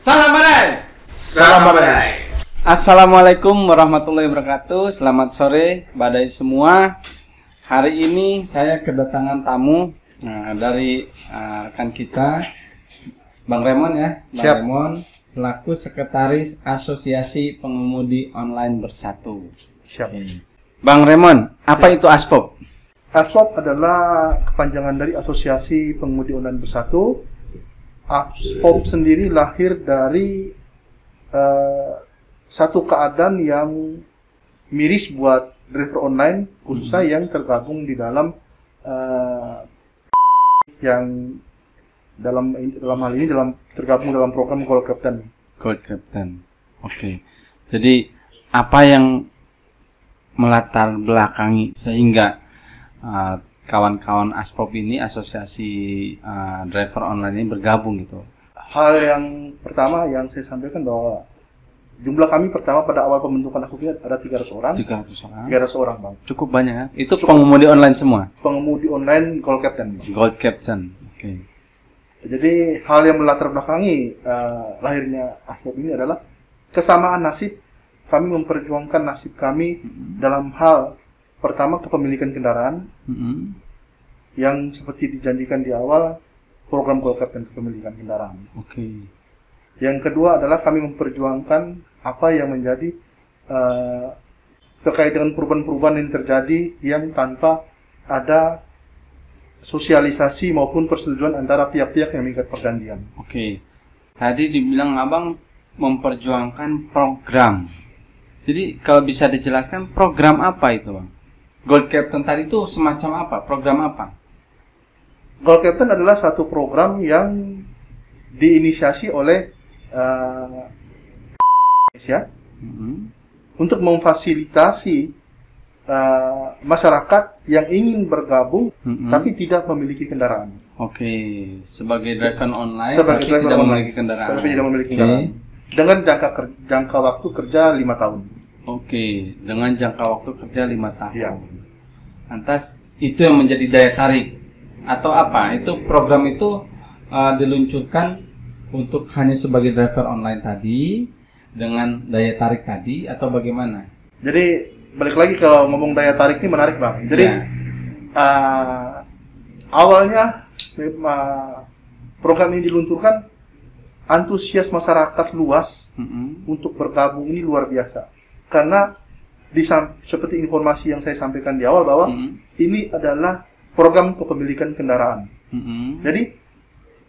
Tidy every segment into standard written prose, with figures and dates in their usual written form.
Salam badai. Salam badai. Assalamualaikum warahmatullahi wabarakatuh. Selamat sore badai semua. Hari ini saya kedatangan tamu dari rekan kita, Bang Remon ya. Bang Remon selaku Sekretaris Asosiasi Pengemudi Online Bersatu. Siap. Bang Remon, apa itu ASPOB? ASPOB adalah kepanjangan dari Asosiasi Pengemudi Online Bersatu. ASPOB sendiri lahir dari satu keadaan yang miris buat driver online, khususnya yang tergabung di dalam yang dalam hal ini tergabung dalam program Gold Captain. Gold Captain. Oke. Jadi apa yang melatar belakangi sehingga kawan-kawan ASPOB ini, asosiasi driver online ini bergabung gitu? Hal yang pertama yang saya sampaikan bahwa jumlah kami pertama pada awal pembentukan ASPOB ada 300 orang. 300 orang, Bang. Cukup banyak ya? Itu pengemudi online semua? Pengemudi online Gold Captain, Bang. Gold Captain. Oke. Jadi hal yang melatar belakangi lahirnya ASPOB ini adalah kesamaan nasib. Kami memperjuangkan nasib kami dalam hal pertama kepemilikan kendaraan yang seperti dijanjikan di awal program Gold Captain kepemilikan kendaraan. Oke. Yang kedua adalah kami memperjuangkan apa yang menjadi terkait dengan perubahan-perubahan yang terjadi yang tanpa ada sosialisasi maupun persetujuan antara pihak-pihak yang mengikat perjanjian. Oke. Tadi dibilang Abang memperjuangkan program. Jadi kalau bisa dijelaskan program apa itu, Bang? Gold Captain tadi itu semacam apa? Program apa? Gold Captain adalah satu program yang diinisiasi oleh Indonesia untuk memfasilitasi masyarakat yang ingin bergabung tapi tidak memiliki kendaraan. Oke, sebagai driver online tapi tidak memiliki kendaraan. Tapi tidak memiliki kendaraan. Dengan jangka waktu kerja 5 tahun. Oke, dengan jangka waktu kerja 5 tahun. Ya. Lantas itu yang menjadi daya tarik atau apa? Itu program itu diluncurkan untuk hanya sebagai driver online tadi dengan daya tarik tadi atau bagaimana? Jadi balik lagi kalau ngomong daya tarik ini menarik, Bang. Jadi awalnya program ini diluncurkan, antusias masyarakat luas untuk bergabung ini luar biasa. Karena seperti informasi yang saya sampaikan di awal bahwa ini adalah program kepemilikan kendaraan. Jadi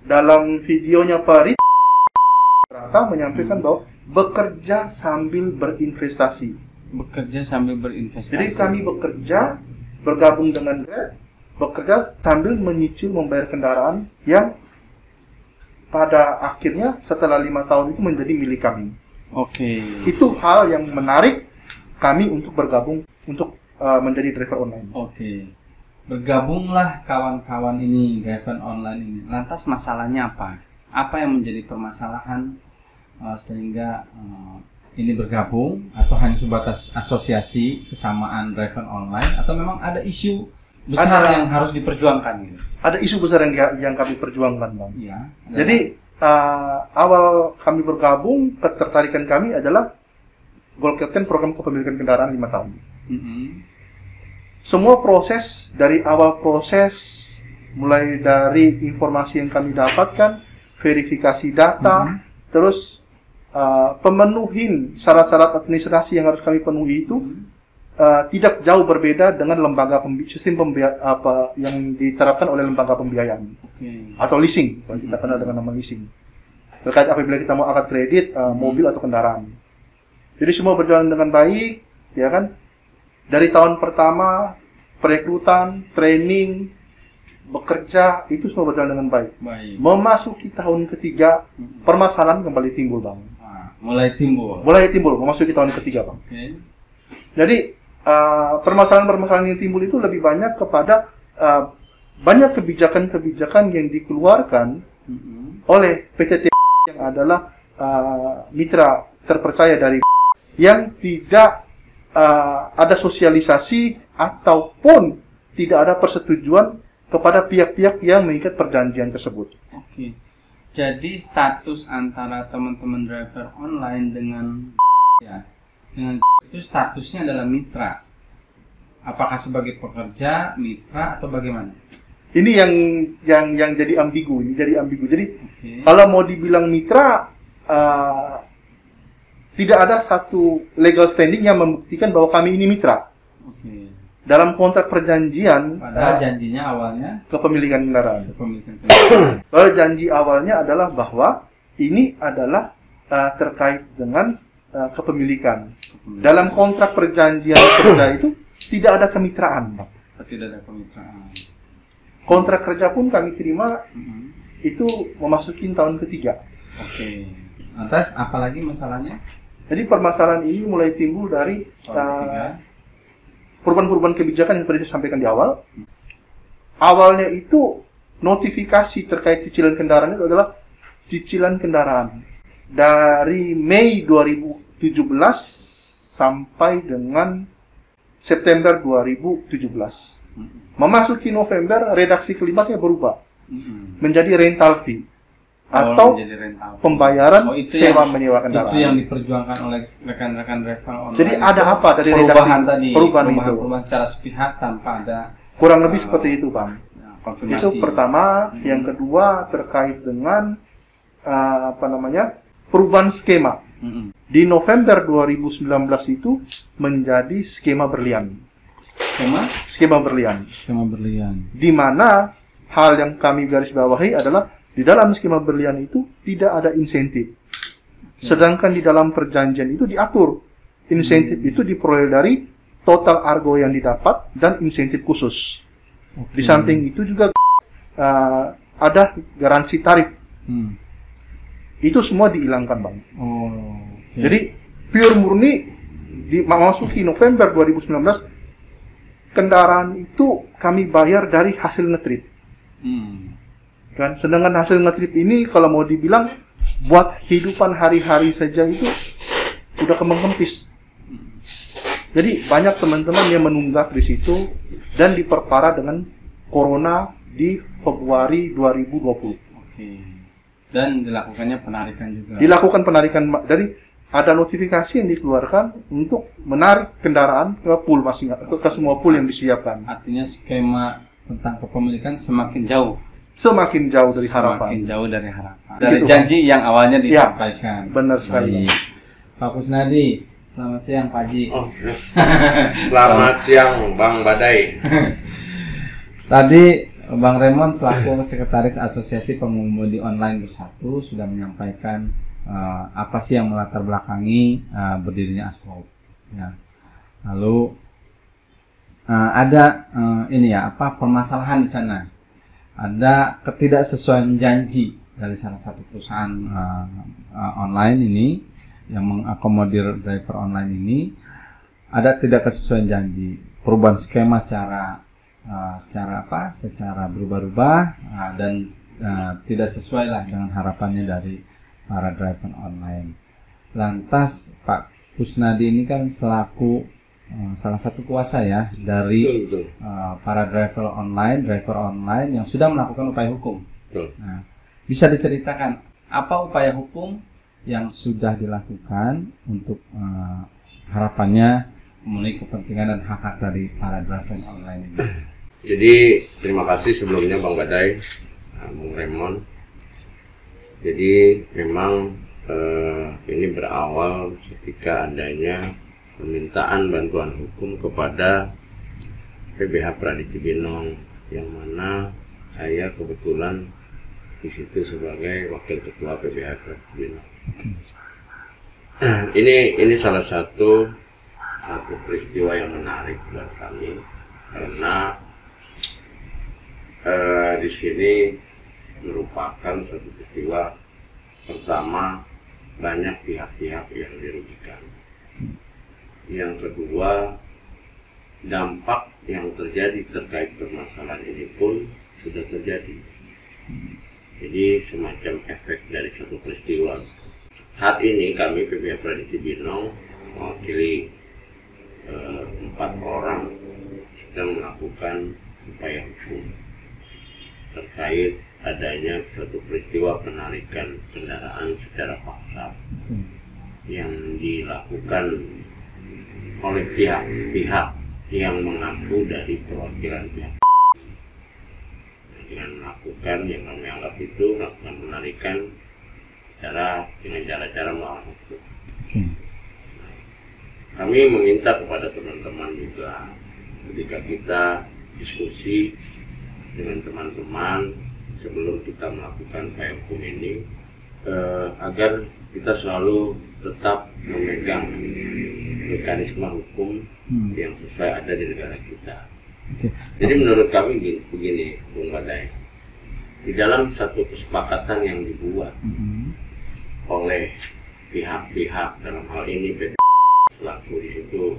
dalam videonya Pak Rita menyampaikan bahwa bekerja sambil berinvestasi. Bekerja sambil berinvestasi. Jadi kami bekerja bergabung dengan Grab, bekerja sambil menyicil membayar kendaraan yang pada akhirnya setelah 5 tahun itu menjadi milik kami. Oke. Itu hal yang menarik kami untuk bergabung untuk menjadi driver online. Oke. Bergabunglah kawan-kawan ini, driver online ini. Lantas masalahnya apa? Apa yang menjadi permasalahan sehingga ini bergabung, atau hanya sebatas asosiasi kesamaan driver online, atau memang ada isu besar yang harus diperjuangkan gitu? Ada isu besar yang kami perjuangkan, Bang. Iya. Jadi awal kami bergabung, ketertarikan kami adalah Gold Captain program kepemilikan kendaraan 5 tahun. Semua proses, dari awal proses, mulai dari informasi yang kami dapatkan, verifikasi data, terus pemenuhin syarat-syarat administrasi yang harus kami penuhi itu tidak jauh berbeda dengan lembaga sistem yang diterapkan oleh lembaga pembiayaan atau leasing, kalau kita kenal dengan nama leasing. Terkait apabila kita mau akad kredit mobil atau kendaraan. Jadi semua berjalan dengan baik, ya kan? Dari tahun pertama perekrutan, training, bekerja itu semua berjalan dengan baik. Memasuki tahun ketiga, permasalahan kembali timbul, Bang. Mulai timbul, memasuki tahun ketiga, Bang. Jadi permasalahan-permasalahan yang timbul itu lebih banyak kepada banyak kebijakan-kebijakan yang dikeluarkan oleh PTT yang adalah mitra terpercaya dari yang tidak ada sosialisasi ataupun tidak ada persetujuan kepada pihak-pihak yang mengikat perjanjian tersebut. Oke. Jadi status antara teman-teman driver online dengan itu statusnya adalah mitra. Apakah sebagai pekerja, mitra, atau bagaimana? Ini yang jadi ambigu. Jadi kalau mau dibilang mitra, tidak ada satu legal standing yang membuktikan bahwa kami ini mitra. Dalam kontrak perjanjian, padahal janjinya awalnya kepemilikan kendaraan. Kepemilikan. Lalu janji awalnya adalah bahwa ini adalah terkait dengan kepemilikan. Dalam kontrak perjanjian kerja itu tidak ada kemitraan, Pak. Tidak ada kemitraan. Kontrak kerja pun kami terima itu memasuki tahun ketiga. Oke. Lantas apalagi masalahnya? Jadi permasalahan ini mulai timbul dari perubahan-perubahan kebijakan yang seperti saya sampaikan di awal. Awalnya itu notifikasi terkait cicilan kendaraan itu adalah cicilan kendaraan dari Mei 2017 sampai dengan September 2017. Memasuki November, redaksi kelimatnya berubah menjadi rental fee atau pembayaran sewa menyewa kendaraan. Itu yang diperjuangkan oleh rekan-rekan driver online. Jadi ada apa dari perubahan tadi? Perubahan secara sepihak tanpa ada kurang lebih seperti itu, Bang. Konfirmasi. Itu pertama. Yang kedua terkait dengan perubahan skema. Di November 2019 itu menjadi skema berlian. Skema berlian. Di mana hal yang kami garis bawahi adalah di dalam skema berlian itu tidak ada insentif. Sedangkan di dalam perjanjian itu diatur insentif itu diperoleh dari total argo yang didapat dan insentif khusus. Di samping itu juga ada garansi tarif. Itu semua dihilangkan, Bang. Jadi pure murni memasuki November 2019 kendaraan itu kami bayar dari hasil ngetrip. Kan, sedangkan hasil ngetrip ini kalau mau dibilang buat kehidupan hari-hari saja itu udah kembang kempis. Jadi banyak teman-teman yang menunggak di situ dan diperparah dengan corona di Februari 2020. Dan dilakukannya penarikan juga. Dilakukan penarikan dari ada notifikasi yang dikeluarkan untuk menarik kendaraan ke pool ke semua pool yang disiapkan. Artinya skema tentang kepemilikan semakin jauh dari harapan. Dari gitu, janji yang awalnya disampaikan. Ya, benar sekali. Pak Kusnadi, selamat siang Pak Haji. Selamat siang Bang Badai. Tadi Bang Raymond selaku Sekretaris Asosiasi Pengemudi Online Bersatu sudah menyampaikan apa sih yang melatar belakangi berdirinya Aspol. Ya. Lalu ada permasalahan di sana. Ada ketidaksesuaian janji dari salah satu perusahaan online ini yang mengakomodir driver online ini. Ada tidak kesesuaian janji, perubahan skema secara berubah-ubah dan tidak sesuai lah dengan harapannya dari para driver online. Lantas Pak Kusnadi ini kan selaku salah satu kuasa ya dari para driver online yang sudah melakukan upaya hukum. Nah, bisa diceritakan apa upaya hukum yang sudah dilakukan untuk harapannya memenuhi kepentingan dan hak-hak dari para driver online ini. Jadi terima kasih sebelumnya Bang Badai, Bang Raymond. Jadi memang ini berawal ketika adanya permintaan bantuan hukum kepada PBH Pradi Cibinong, yang mana saya kebetulan di situ sebagai wakil ketua PBH Pradi Cibinong. Ini salah satu peristiwa yang menarik buat kami karena di sini merupakan suatu peristiwa pertama banyak pihak-pihak yang dirugikan. Yang kedua, dampak yang terjadi terkait permasalahan ini pun sudah terjadi. Jadi semacam efek dari satu peristiwa. Saat ini kami PBH Pradi Cibinong mewakili 4 orang sedang melakukan upaya hukum terkait adanya suatu peristiwa penarikan kendaraan secara paksa yang dilakukan oleh pihak-pihak yang mengaku dari perwakilan pihak. Dengan melakukan yang kami anggap itu melakukan penarikan dengan cara-cara melawan hukum. Kami meminta kepada teman-teman juga ketika kita diskusi dengan teman-teman sebelum kita melakukan upaya hukum ini, agar kita selalu tetap memegang mekanisme hukum yang sesuai ada di negara kita. Jadi menurut kami begini, Bung Badai, di dalam satu kesepakatan yang dibuat oleh pihak-pihak, dalam hal ini PT selaku di situ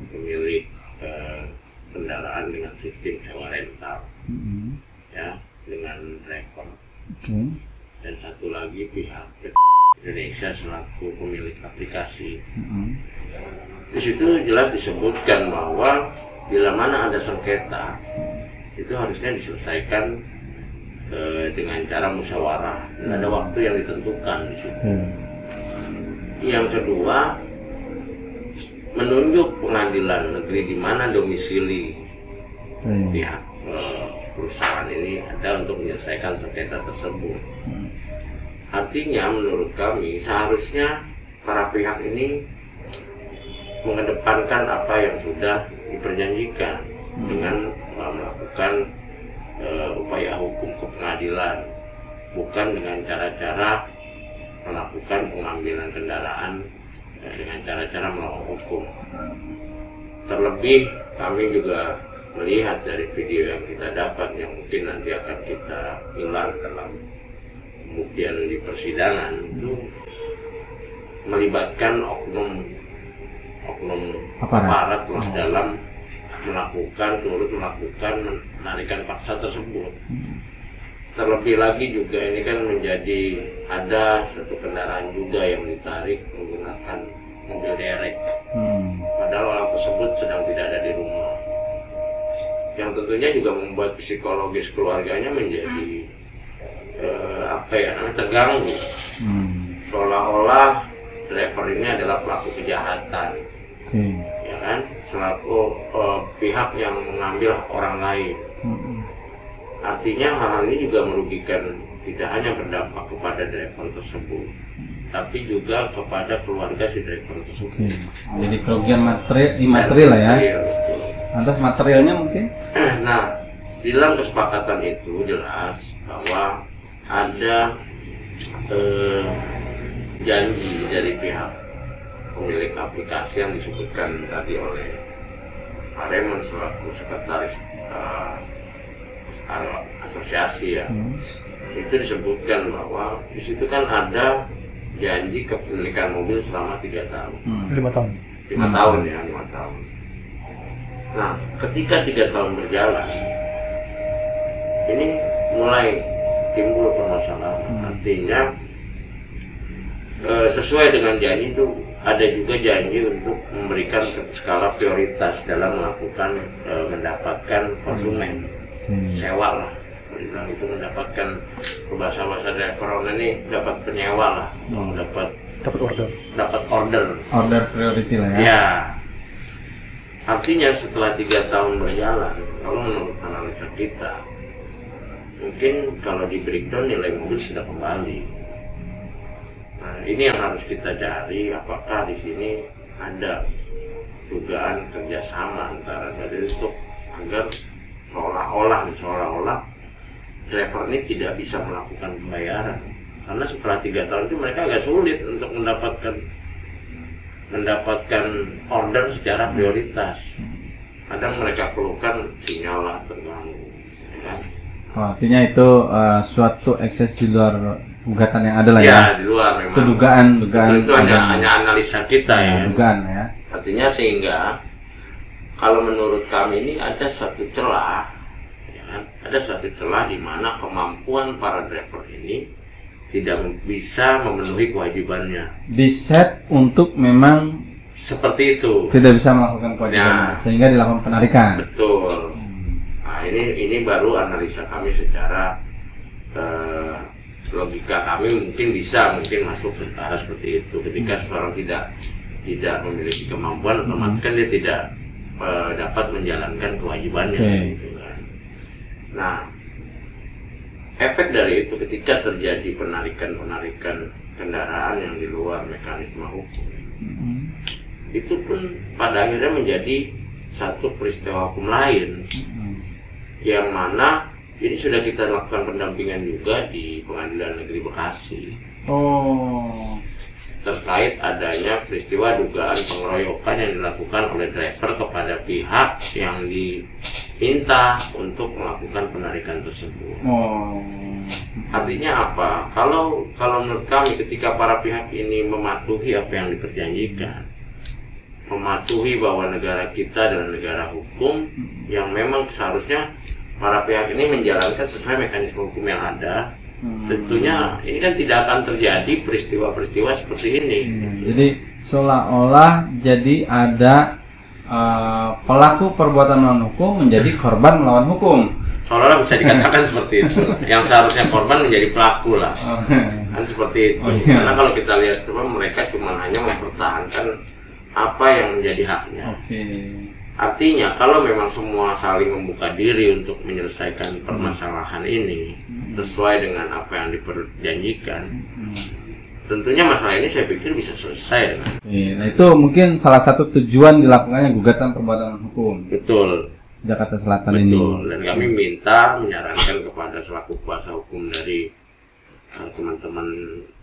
pemilik kendaraan dengan sistem sewa rental, ya, dengan driver, dan satu lagi pihak PT Indonesia selaku pemilik aplikasi. Di situ jelas disebutkan bahwa bila mana ada sengketa itu harusnya diselesaikan dengan cara musyawarah, dan ada waktu yang ditentukan di situ. Yang kedua, menunjuk pengadilan negeri di mana domisili pihak perusahaan ini ada untuk menyelesaikan sengketa tersebut. Artinya menurut kami seharusnya para pihak ini mengedepankan apa yang sudah diperjanjikan dengan melakukan upaya hukum ke pengadilan, bukan dengan cara-cara melakukan pengambilan kendaraan dengan cara-cara melawan hukum. Terlebih kami juga melihat dari video yang kita dapat, yang mungkin nanti akan kita gelar dalam pembuktian di persidangan, itu melibatkan oknum aparat dalam turut melakukan penarikan paksa tersebut. Terlebih lagi juga ini kan menjadi ada satu kendaraan juga yang ditarik menggunakan mobil derek, padahal orang tersebut sedang tidak ada di rumah, yang tentunya juga membuat psikologis keluarganya menjadi terganggu, seolah-olah driver ini adalah pelaku kejahatan, ya kan, selaku pihak yang mengambil orang lain. Artinya hal ini juga merugikan, tidak hanya berdampak kepada driver tersebut, tapi juga kepada keluarga si driver tersebut. Jadi kerugian material lah ya. Lantas materialnya mungkin? Nah, di dalam kesepakatan itu jelas bahwa ada janji dari pihak pemilik aplikasi yang disebutkan tadi oleh Pak Raymond selaku sekretaris asosiasi, ya. Itu disebutkan bahwa di situ kan ada janji kepemilikan mobil selama 3 tahun. 5 tahun. 5 tahun ya, 5 tahun. Nah, ketika 3 tahun berjalan, ini mulai timbul permasalahan. Artinya sesuai dengan janji itu ada juga janji untuk memberikan skala prioritas dalam melakukan mendapatkan konsumen, sewa lah, bilang itu mendapatkan, bahasa driver online ini dapat penyewa lah, dapat order priority lah ya. Ya, artinya setelah 3 tahun berjalan, kalau menurut analisa kita, mungkin kalau di breakdown nilai mobil sudah kembali. Nah, ini yang harus kita cari, apakah di sini ada dugaan kerjasama antara dari untuk agar seolah-olah driver ini tidak bisa melakukan pembayaran, karena setelah 3 tahun itu mereka agak sulit untuk mendapatkan order secara prioritas. Kadang mereka keluhkan sinyal lah terganggu, ya kan? Artinya itu suatu ekses di luar gugatan yang ada lah ya. Di luar memang. Itu dugaan. Itu hanya analisa kita ya. Dugaan ya. Artinya sehingga kalau menurut kami ini ada satu celah, ya kan? Ada satu celah di mana kemampuan para driver ini tidak bisa memenuhi kewajibannya. Di-set untuk memang seperti itu. Tidak bisa melakukan kewajibannya, sehingga dilakukan penarikan. Betul. Nah, ini baru analisa kami secara logika kami mungkin masuk ke arah seperti itu. Ketika seseorang tidak memiliki kemampuan, otomatis kan dia tidak dapat menjalankan kewajibannya, gitu kan. Nah, efek dari itu ketika terjadi penarikan kendaraan yang di luar mekanisme hukum, itu pun pada akhirnya menjadi satu peristiwa hukum lain, yang mana ini sudah kita lakukan pendampingan juga di Pengadilan Negeri Bekasi. Terkait adanya peristiwa dugaan pengeroyokan yang dilakukan oleh driver kepada pihak yang diminta untuk melakukan penarikan tersebut. Artinya apa? Kalau menurut kami, ketika para pihak ini mematuhi apa yang diperjanjikan, mematuhi bahwa negara kita adalah negara hukum yang memang seharusnya para pihak ini menjalankan sesuai mekanisme hukum yang ada, tentunya ini kan tidak akan terjadi peristiwa-peristiwa seperti ini. Jadi seolah-olah jadi ada pelaku perbuatan melawan hukum menjadi korban melawan hukum. Seolah-olah bisa dikatakan seperti itu. Yang seharusnya korban menjadi pelaku lah. Kan seperti itu. Karena kalau kita lihat mereka cuma hanya mempertahankan apa yang menjadi haknya. Artinya kalau memang semua saling membuka diri untuk menyelesaikan permasalahan ini sesuai dengan apa yang diperjanjikan, tentunya masalah ini saya pikir bisa selesai dengan. Nah, itu mungkin salah satu tujuan dilakukannya gugatan perbuatan hukum. Betul. Jakarta Selatan ini. Betul. Dan kami minta menyarankan kepada selaku kuasa hukum dari teman-teman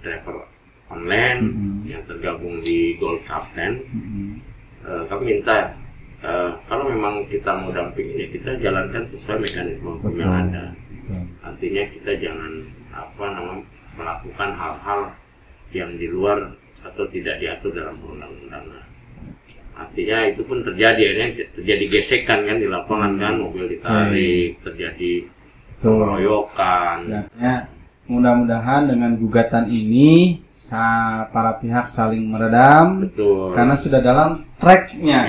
driver online yang tergabung di Gold Captain, kami minta kalau memang kita mau dampingin, ya kita jalankan sesuai mekanisme hukum yang ada. Artinya kita jangan melakukan hal-hal yang di luar atau tidak diatur dalam perundang-undangan. Artinya itu pun terjadi gesekan kan di lapangan, kan mobil ditarik, terjadi pengeroyokan. Mudah-mudahan dengan gugatan ini para pihak saling meredam. Karena sudah dalam tracknya.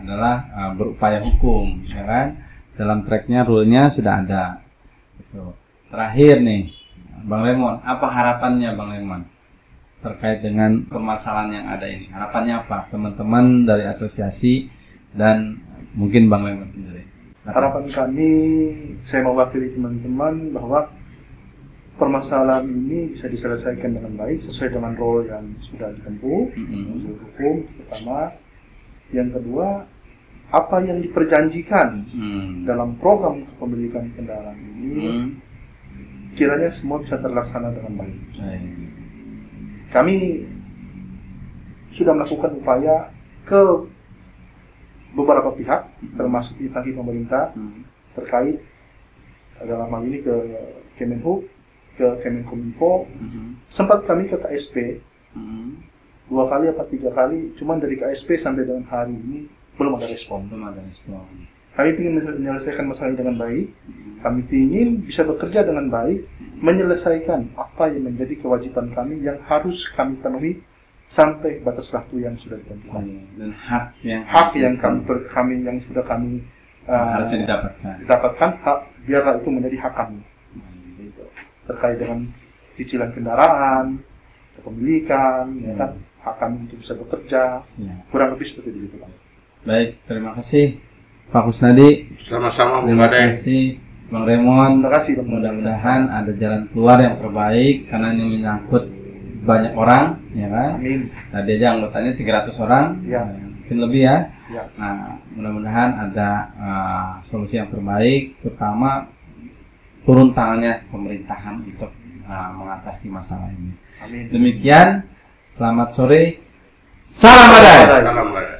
Adalah berupaya hukum, ya kan? Dalam tracknya, rule-nya sudah ada. Terakhir nih, Bang Raymond, apa harapannya Bang Raymond terkait dengan permasalahan yang ada ini? Harapannya apa teman-teman dari asosiasi dan mungkin Bang Raymond sendiri? Harapan kami, saya mewakili teman-teman bahwa permasalahan ini bisa diselesaikan dengan baik sesuai dengan role yang sudah ditempuh, hukum pertama. Yang kedua, apa yang diperjanjikan dalam program kepemilikan kendaraan ini kiranya semua bisa terlaksana dengan baik. Kami sudah melakukan upaya ke beberapa pihak, termasuk instansi pemerintah terkait, dalam hal ini ke Kemenhub, ke Kemenkominfo. Sempat kami ke KSP 2 kali apa 3 kali, cuman dari KSP sampai dengan hari ini belum ada respon. Kami ingin menyelesaikan masalah ini dengan baik. Kami ingin bisa bekerja dengan baik, menyelesaikan apa yang menjadi kewajiban kami yang harus kami penuhi sampai batas waktu yang sudah ditentukan. Dan hak yang sudah kami harusnya didapatkan, biarlah itu menjadi hak kami. Terkait dengan cicilan kendaraan, kepemilikan, ya kan, hak kami untuk bisa bekerja, kurang lebih seperti itu, Bang. Baik, terima kasih Pak Kusnadi. Sama-sama, terima kasih Bang Raymond. Terima kasih, Bang. Mudah-mudahan ada jalan keluar yang terbaik karena ini menyangkut banyak orang, ya kan? Amin. Tadi aja anggotanya 300 orang, mungkin lebih ya. Nah, mudah-mudahan ada solusi yang terbaik, terutama turun tangannya pemerintahan untuk mengatasi masalah ini. Amin. Demikian, selamat sore, salam badai.